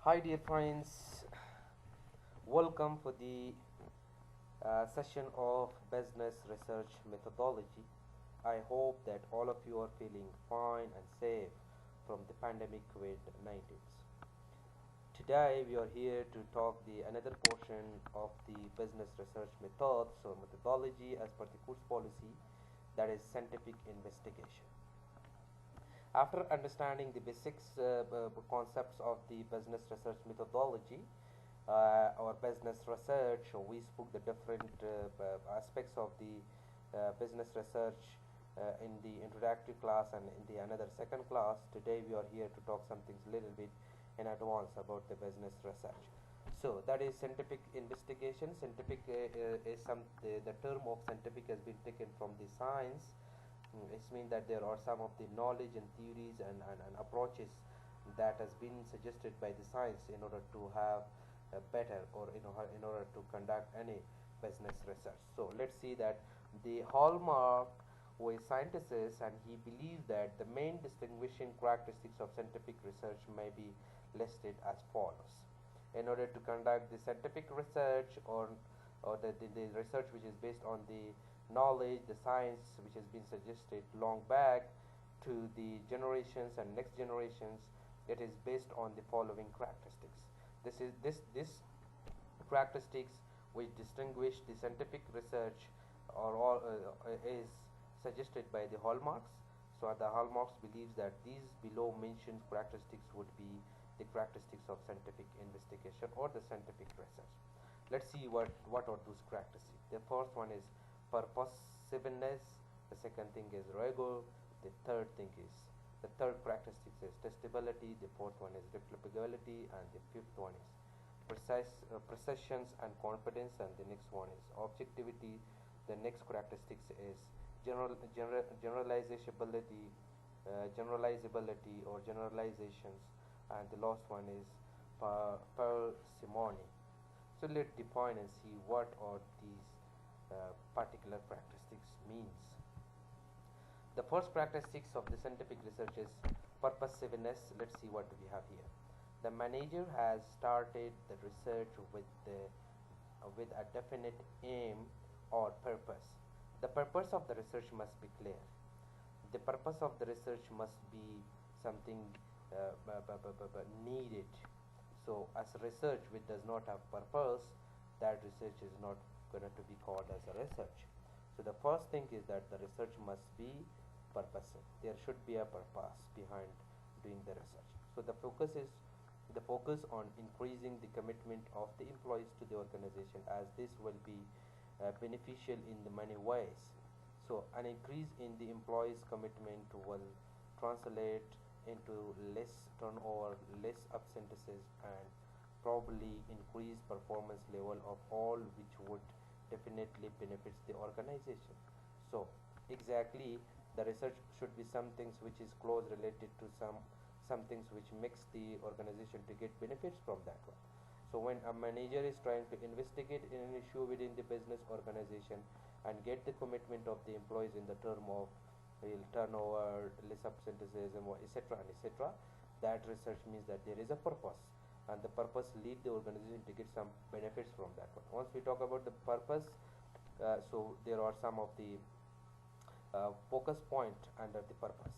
Hi, dear friends. Welcome for the session of business research methodology. I hope that all of you are feeling fine and safe from the pandemic COVID-19. Today, we are here to talk the another portion of the business research methods or methodology as per the course policy, that is scientific investigation. After understanding the basics concepts of the business research methodology or business research, we spoke the different aspects of the business research in the introductory class and in the another second class. Today we are here to talk something little bit in advance about the business research. So that is scientific investigation. Scientific is the term of scientific has been taken from the science. It means that there are some of the knowledge and theories and approaches that has been suggested by the science in order to have a better or in order to conduct any business research. So let's see that the hallmark with scientists, and he believes that the main distinguishing characteristics of scientific research may be listed as follows. In order to conduct the scientific research or the research which is based on the knowledge, the science which has been suggested long back to the generations and next generations, it is based on the following characteristics. This characteristics which distinguish the scientific research or all is suggested by the hallmarks. So the hallmarks believes that these below mentioned characteristics would be the characteristics of scientific investigation or the scientific research. Let's see what are those characteristics. The first one is purposiveness. The second thing is rigor. The third characteristic is testability. The fourth one is replicability, and the fifth one is precision and confidence, and the next one is objectivity. The next characteristics is generalizability, generalizability or generalizations, and the last one is parsimony. So let's define and see what are these particular characteristics means. The first characteristics of the scientific research is purposiveness. Let's see what we have here. The manager has started the research with a definite aim or purpose. The purpose of the research must be clear. The purpose of the research must be something needed. So as research which does not have purpose, that research is not going to be called as a research. So the first thing is that the research must be purposive. There should be a purpose behind doing the research. So the focus on increasing the commitment of the employees to the organization, as this will be beneficial in the many ways. So an increase in the employees commitment will translate into less turnover, less absenteeism, and probably increase performance level of all, which would definitely benefits the organization. So exactly, the research should be some things which is close related to some things which makes the organization to get benefits from that one. So when a manager is trying to investigate an issue within the business organization and get the commitment of the employees in the term of turnover, less absenteeism, or etc. and etc., that research means that there is a purpose, and the purpose lead the organization to get some benefits from that one. Once we talk about the purpose, so there are some of the focus point under the purpose.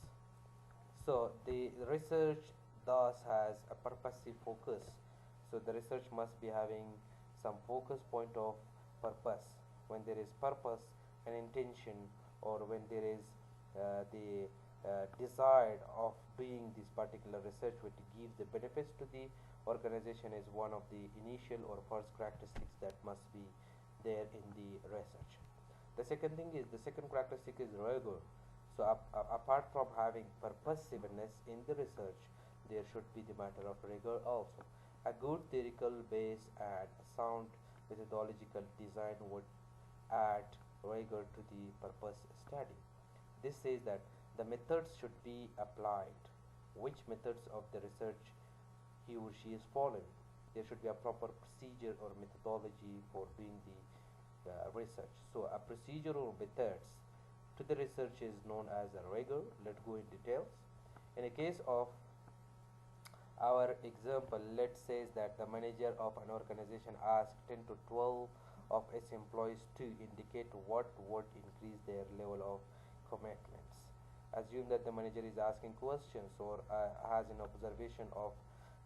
So the research thus has a purposive focus. So the research must be having some focus point of purpose. When there is purpose and intention, or when there is the desire of doing this particular research which gives the benefits to the organization, is one of the initial or first characteristics that must be there in the research. The second characteristic is rigor. So apart from having purposiveness in the research, there should be the matter of rigor also. A good theoretical base and sound methodological design would add rigor to the purpose study. This says that the methods should be applied. Which methods of the research he or she is following? There should be a proper procedure or methodology for doing the research. So a procedure or methods to the research is known as a rigor. Let's go in details. In a case of Our example, let's say that the manager of an organization asked 10 to 12 of its employees to indicate what would increase their level of commitments. Assume that the manager is asking questions or has an observation of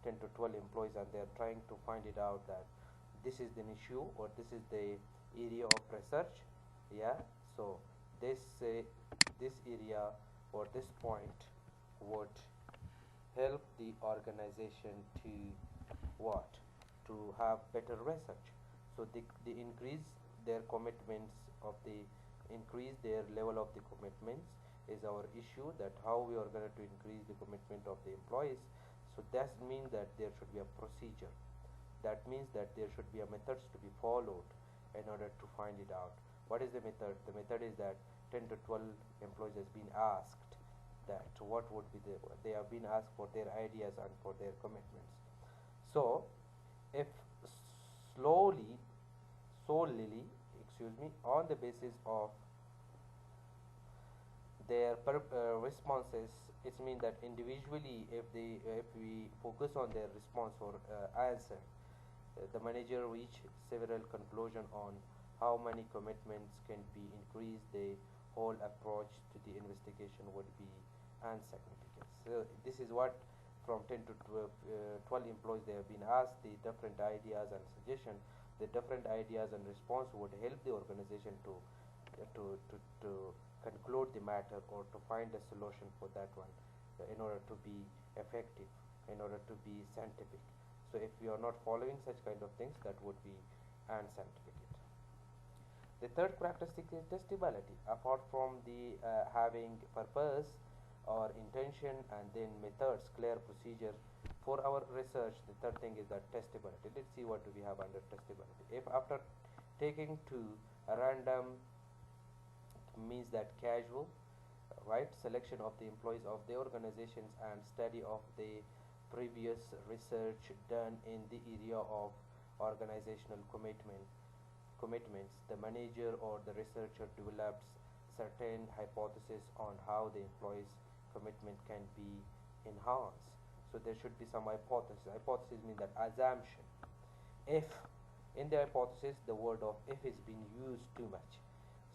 10 to 12 employees, and they are trying to find it out that this is an issue or this is the area of research. Yeah, so this area or this point would help the organization to what, to have better research. So the increase their commitments of the increase their level of the commitments is our issue, that how we are going to increase the commitment of the employees. So that means that there should be a procedure, that means that there should be a methods to be followed in order to find it out. What is the method? The method is that 10 to 12 employees has been asked that what would be they have been asked for their ideas and for their commitments. So if slowly solely excuse me on the basis of their responses, it means that individually if we focus on their response or answer, the manager reached several conclusions on how many commitments can be increased. The whole approach to the investigation would be insignificant. So this is what from 10 to 12 employees they have been asked the different ideas and suggestions. The different ideas and response would help the organization to conclude the matter or to find a solution for that one, in order to be effective, in order to be scientific. So if we are not following such kind of things, that would be unscientific. The third characteristic is testability. Apart from the having purpose or intention and then methods, clear procedure for our research, the third thing is that testability. Let's see what do we have under testability. If after taking to a random, means that casual, right, selection of the employees of the organizations and study of the previous research done in the area of organizational commitments, the manager or the researcher develops certain hypotheses on how the employees commitment can be enhanced. So there should be some hypothesis. Hypothesis means that assumption. If in the hypothesis the word of if is being used too much,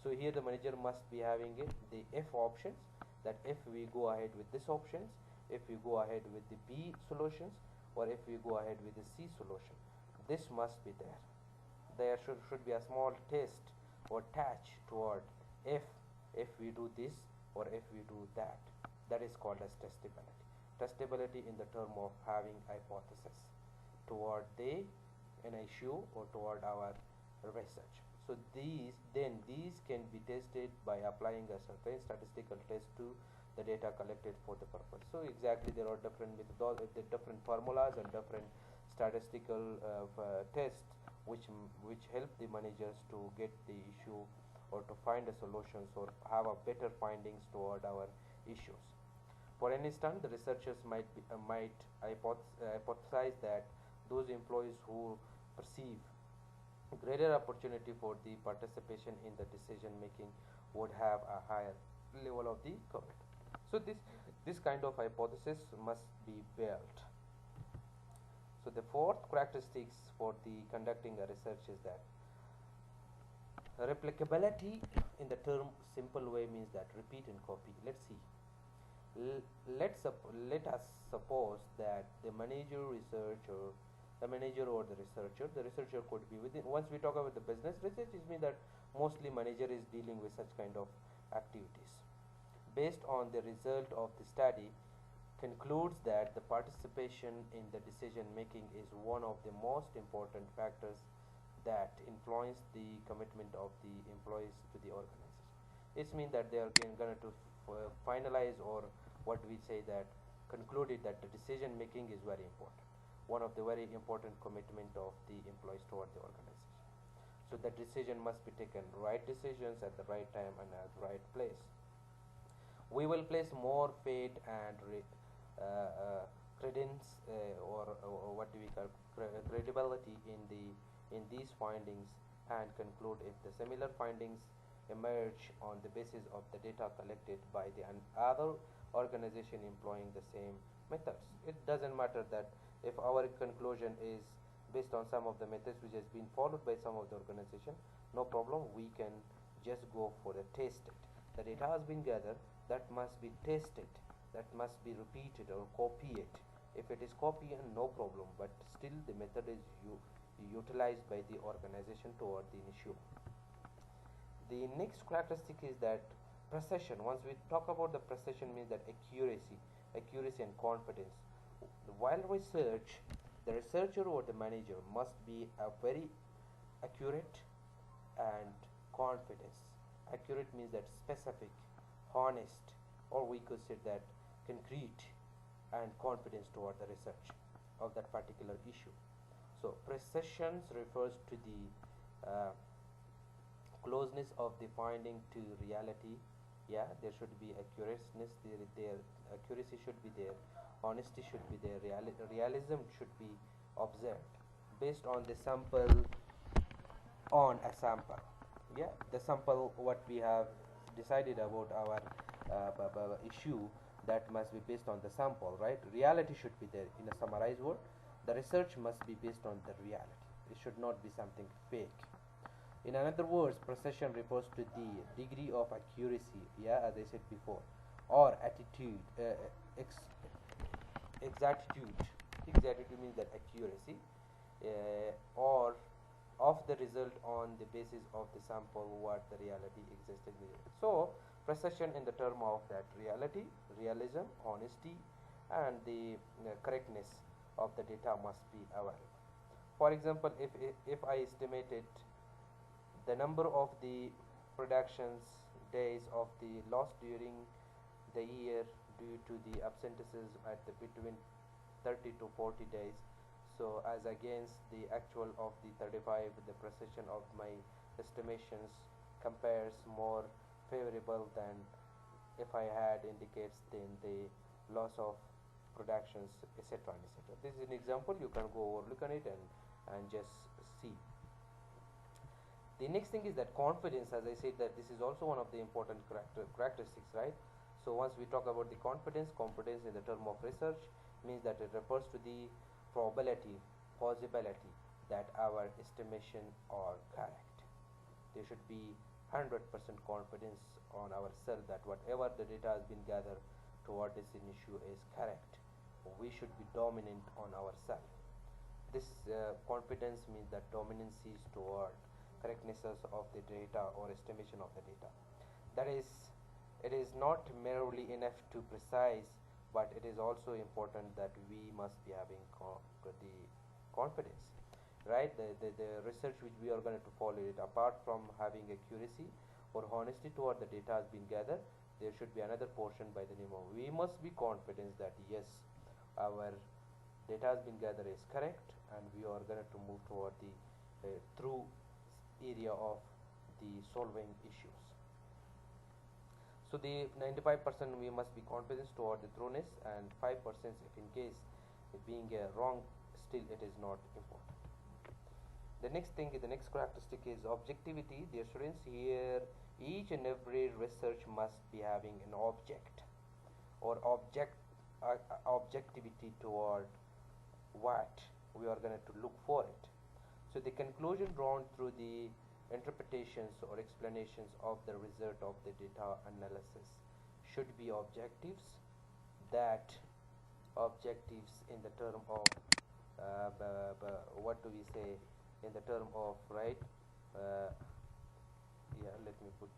so here the manager must be having it the if options, that if we go ahead with this options, if we go ahead with the B solutions, or if we go ahead with the C solution, this must be there. There should be a small test or touch toward if we do this or if we do that. That is called as testability. Testability in the term of having hypothesis toward an issue or toward our research. So these can be tested by applying a certain statistical test to the data collected for the purpose. So exactly there are different methodologies, different formulas and different statistical tests which help the managers to get the issue or to find a solutions or have a better findings toward our issues. For instance, the researchers might hypothesize that those employees who perceive greater opportunity for the participation in the decision making would have a higher level of the commit. So this kind of hypothesis must be built. So the fourth characteristics for the conducting a research is that replicability in the term simple way means that repeat and copy. Let's see. Let us suppose that the manager or the researcher could be within. Once we talk about the business research, it means that mostly manager is dealing with such kind of activities. Based on the result of the study, concludes that the participation in the decision making is one of the most important factors that influence the commitment of the employees to the organization. It means that they are going to finalize, or what we say that concluded that the decision making is very important, one of the very important commitment of the employees toward the organization. So the decision must be taken, right decisions at the right time and at the right place. We will place more faith and credence or what do we call credibility in these findings, and conclude if the similar findings emerge on the basis of the data collected by the other organization employing the same methods. It doesn't matter that if our conclusion is based on some of the methods which has been followed by some of the organization, no problem, we can just go for the tested. The data has been gathered, that must be tested, that must be repeated or copied. If it is copied, no problem, but still the method is utilized by the organization toward the issue. The next characteristic is that precision. Once we talk about the precision, means that accuracy and confidence. While research, the researcher or the manager must be a very accurate and confidence. Accurate means that specific, honest, or we could say that concrete, and confidence toward the research of that particular issue. So precision refers to the closeness of the finding to reality. Yeah, there should be accuracy, there accuracy should be there, honesty should be there, realism should be observed based on the sample, on a sample. Yeah, the sample what we have decided about our issue, that must be based on the sample, right? Reality should be there. In a summarized word, the research must be based on the reality. It should not be something fake. In other words, precision refers to the degree of accuracy, yeah, as I said before, or attitude, exactitude. Exactitude means that accuracy, or of the result on the basis of the sample what the reality existed there. So precision in the term of that reality, realism, honesty, and the correctness of the data must be available. For example, if I estimated the number of the productions days of the loss during the year due to the absenteeism at the between 30 to 40 days, so as against the actual of the 35, the precision of my estimations compares more favorable than if I had indicates then the loss of productions, etc., etc. This is an example. You can go over, look on it, and just see. The next thing is that confidence. As I said, that this is also one of the important characteristics, right? So once we talk about the confidence in the term of research means that it refers to the probability, possibility that our estimation are correct. There should be 100% confidence on ourselves that whatever the data has been gathered toward this issue is correct. We should be dominant on ourselves. This confidence means that dominancy is toward correctness of the data or estimation of the data. That is, it is not merely enough to precise, but it is also important that we must be having the confidence, right? The research which we are going to follow it, apart from having accuracy or honesty toward the data has been gathered, there should be another portion by the name of we must be confident that yes, our data has been gathered is correct, and we are going to move toward the through area of the solving issues. So the 95% we must be confident toward the trueness, and 5% if in case it being wrong, still it is not important. The next thing, the next characteristic is objectivity. The assurance here, each and every research must be having an object or objectivity toward what we are going to look for it. So the conclusion drawn through the interpretations or explanations of the result of the data analysis should be objectives. That objectives in the term of what do we say in the term of, right? Yeah, let me put.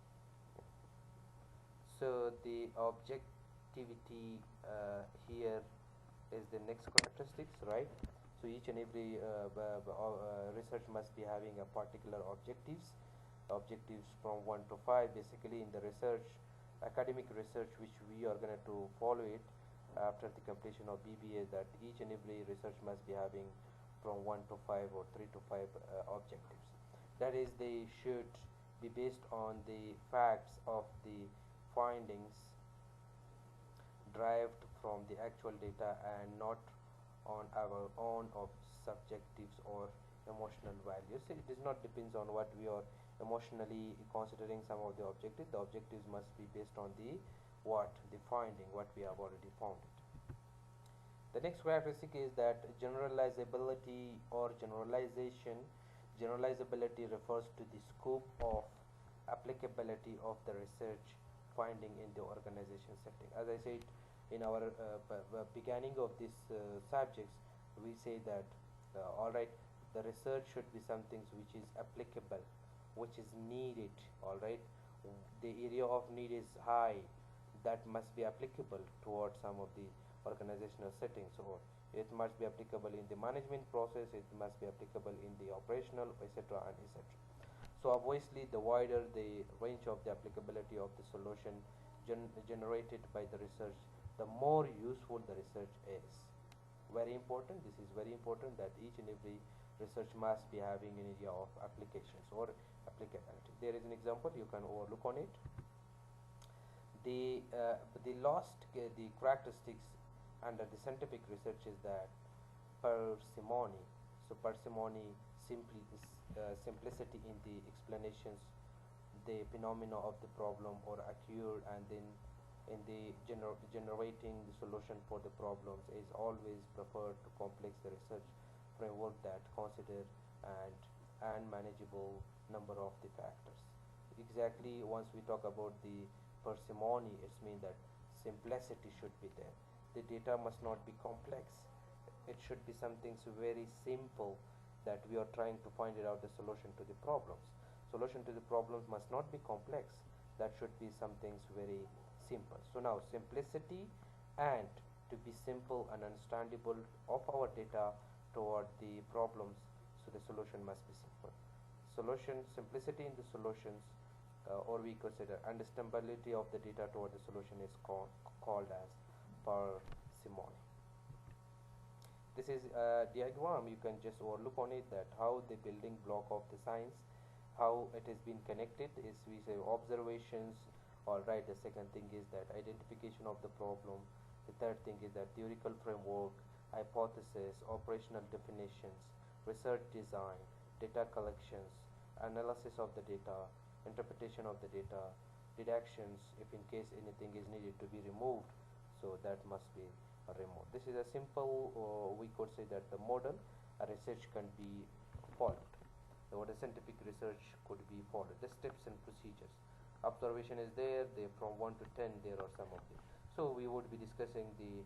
So the objectivity here is the next characteristics, right? So each and every research must be having a particular objectives from 1 to 5. Basically in the research, academic research which we are going to follow it after the completion of BBA, that each and every research must be having from 1 to 5 or 3 to 5 objectives. That is, they should be based on the facts of the findings derived from the actual data and not on our own of subjectives or emotional values. It does not depends on what we are emotionally considering some of the objectives. The objectives must be based on the finding, what we have already found it. The next characteristic is that generalizability or generalizability refers to the scope of applicability of the research finding in the organization setting. As I said in our beginning of this subjects, we say that all right, the research should be something which is applicable, which is needed. All right, the area of need is high, that must be applicable towards some of the organizational settings, or it must be applicable in the management process, it must be applicable in the operational, etc., and etc. So obviously the wider the range of the applicability of the solution generated by the research, the more useful the research is. Very important, this is very important, that each and every research must be having an area of applications or applicability. There is an example, you can overlook on it. The characteristics under the scientific research is that parsimony. So parsimony simply is simplicity in the explanations, the phenomena of the problem or occurred, and then in the generating the solution for the problems is always preferred to complex the research framework that consider and unmanageable number of the factors. Exactly, once we talk about the parsimony, it means that simplicity should be there. The data must not be complex. It should be something so very simple that we are trying to find it out the solution to the problems. Solution to the problems must not be complex. That should be something so very simple. So now simplicity and to be simple and understandable of our data toward the problems. So the solution must be simple. Simplicity in the solutions, or we consider understandability of the data toward the solution is called as parsimony. This is a diagram, you can just overlook on it, that how the building block of the science, how it has been connected is, we say, observations. All right, the second thing is that identification of the problem, the third thing is that theoretical framework, hypothesis, operational definitions, research design, data collections, analysis of the data, interpretation of the data, deductions if in case anything is needed to be removed, so that must be removed. This is a simple, we could say that the model a research can be followed, or the scientific research could be followed. The steps and procedures. Observation is there, from 1 to 10 there are some of them. So we would be discussing the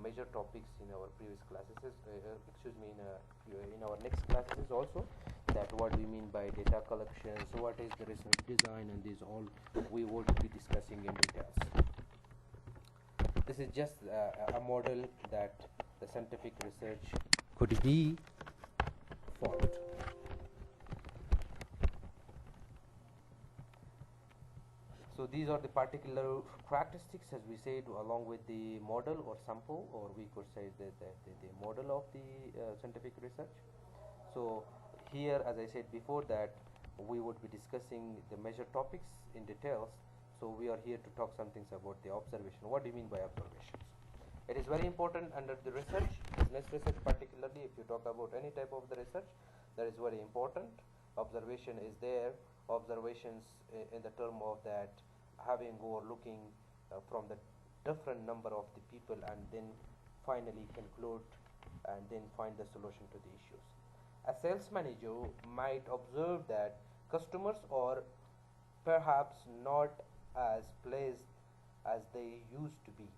major topics in our previous classes, in our next classes also, that what we mean by data collection, so what is the research design, and these all we would be discussing in details. This is just a model that the scientific research could be followed. So these are the particular characteristics, as we said, along with the model or sample, or we could say the model of the scientific research. So here, as I said before, that we would be discussing the major topics in details. So we are here to talk some things about the observation. What do you mean by observations? It is very important under the research, business research particularly. If you talk about any type of the research, that is very important. Observation is there. Observations in the term of that having or looking from the different number of the people, and then finally conclude and then find the solution to the issues. A sales manager might observe that customers are perhaps not as pleased as they used to be.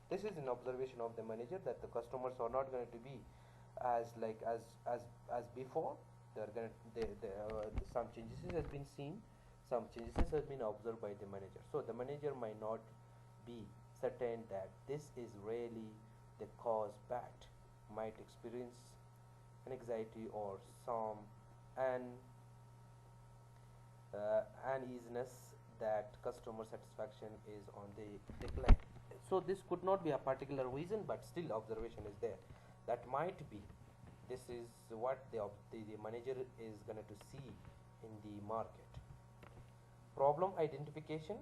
This is an observation of the manager, that the customers are not going to be as before. Some changes has been seen, some changes has been observed by the manager. So the manager might not be certain that this is really the cause, but might experience an anxiety or some uneasiness that customer satisfaction is on the decline. So this could not be a particular reason, but still observation is there. That might be. This is what the manager is going to see in the market. Problem identification,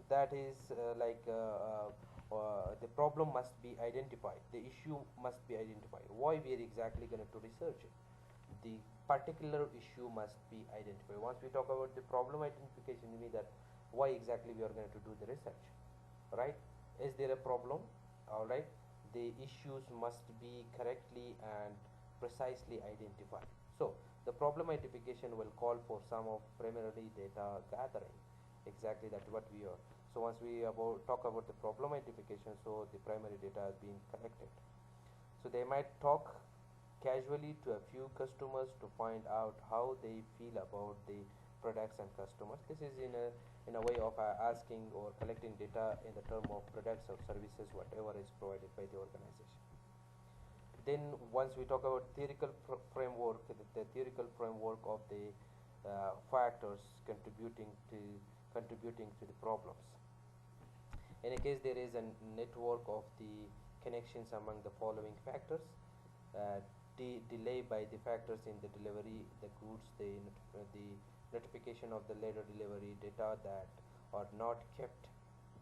that is the problem must be identified, the issue must be identified. Why we are exactly going to research it? The particular issue must be identified. Once we talk about the problem identification, you mean that why exactly we are going to do the research, right? Is there a problem? All right, the issues must be correctly and precisely identified. So the problem identification will call for some of primarily data gathering. Exactly, that's what we are. So once we talk about the problem identification, so the primary data has been collected. So they might talk casually to a few customers to find out how they feel about the products and customers. This is in a way of asking or collecting data in the term of products or services, whatever is provided by the organization. Then once we talk about theoretical framework, the theoretical framework of the factors contributing to the problems. In a case, there is a network of the connections among the following factors: uh, delay by the factors in the delivery, the goods, the notification of the later delivery, data that are not kept,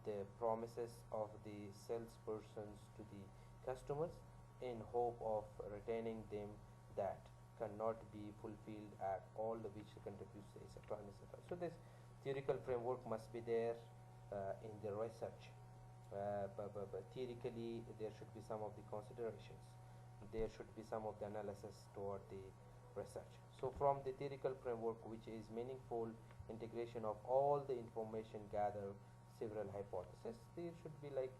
the promises of the salespersons to the customers in hope of retaining them that cannot be fulfilled at all, which contributes, etc., etc. So this theoretical framework must be there in the research. But theoretically, there should be some of the considerations. There should be some of the analysis toward the research. So from the theoretical framework, which is meaningful integration of all the information gathered, several hypotheses, there should be like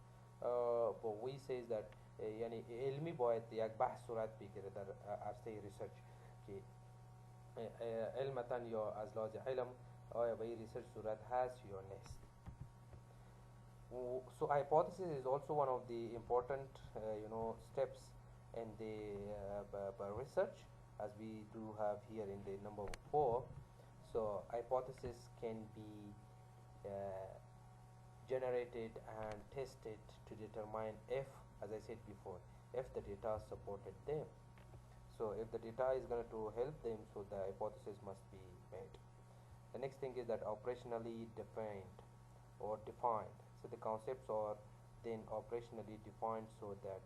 we says that यानी इल्मी बायत या बहस सूरत भी करे در عرصه research कि علمتاً یا از لحاظ علم آیا به research صورت هست یا نیست. So hypothesis is also one of the important steps in the research, as we do have here in the number 4. So hypothesis can be generated and tested to determine if, as I said before, if the data supported them. So if the data is going to help them, so the hypothesis must be made. The next thing is that operationally defined or defined. So the concepts are then operationally defined so that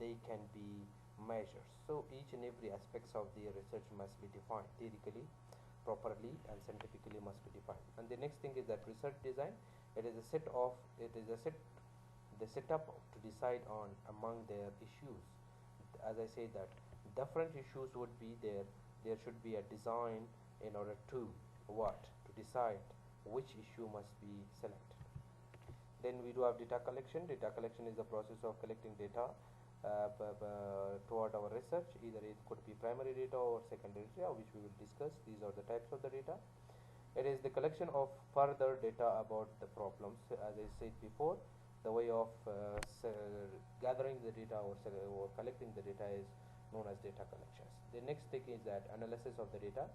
they can be measured. So each and every aspects of the research must be defined theoretically, properly, and scientifically must be defined. And the next thing is that research design. It is a the setup to decide on among their issues. As I say that different issues would be there. There should be a design in order to what? To decide which issue must be selected. Then we do have data collection. Data collection is the process of collecting data toward our research. Either it could be primary data or secondary data, which we will discuss. These are the types of the data. It is the collection of further data about the problems. As I said before, the way of gathering the data or collecting the data is known as data collections. The next thing is that analysis of the data.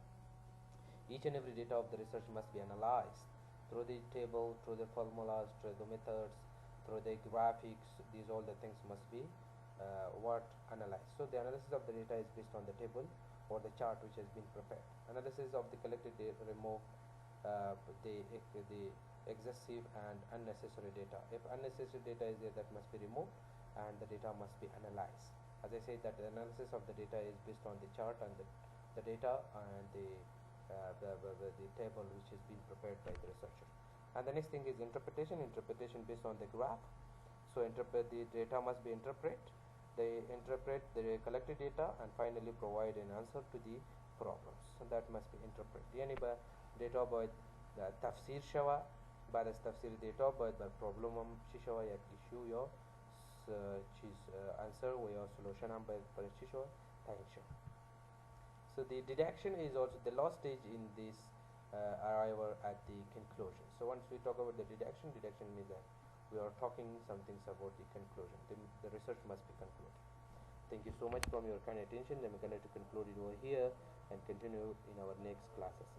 Each and every data of the research must be analyzed through the table, through the formulas, through the methods, through the graphics. These all the things must be analyzed. So the analysis of the data is based on the table or the chart which has been prepared. Analysis of the collected data remove the excessive and unnecessary data. If unnecessary data is there, that must be removed and the data must be analyzed. As I said, that the analysis of the data is based on the chart and the data and the table which has been prepared by the researcher. And the next thing is interpretation. Interpretation based on the graph. So the data must be interpreted. They interpret the collected data and finally provide an answer to the problems. So that must be interpreted. Yani ba data باید تفسیر شود. بعد از تفسیر دیتا باید بر پرابلم هم چی شود، یک ایشو یا چیز answer و یا solution هم باید برای چی شود تعیین شود. So the deduction is also the last stage in this arrival at the conclusion. So once we talk about the deduction means that we are talking some things about the conclusion. The research must be concluded. Thank you so much from your kind attention. I'm going to conclude it over here and continue in our next classes.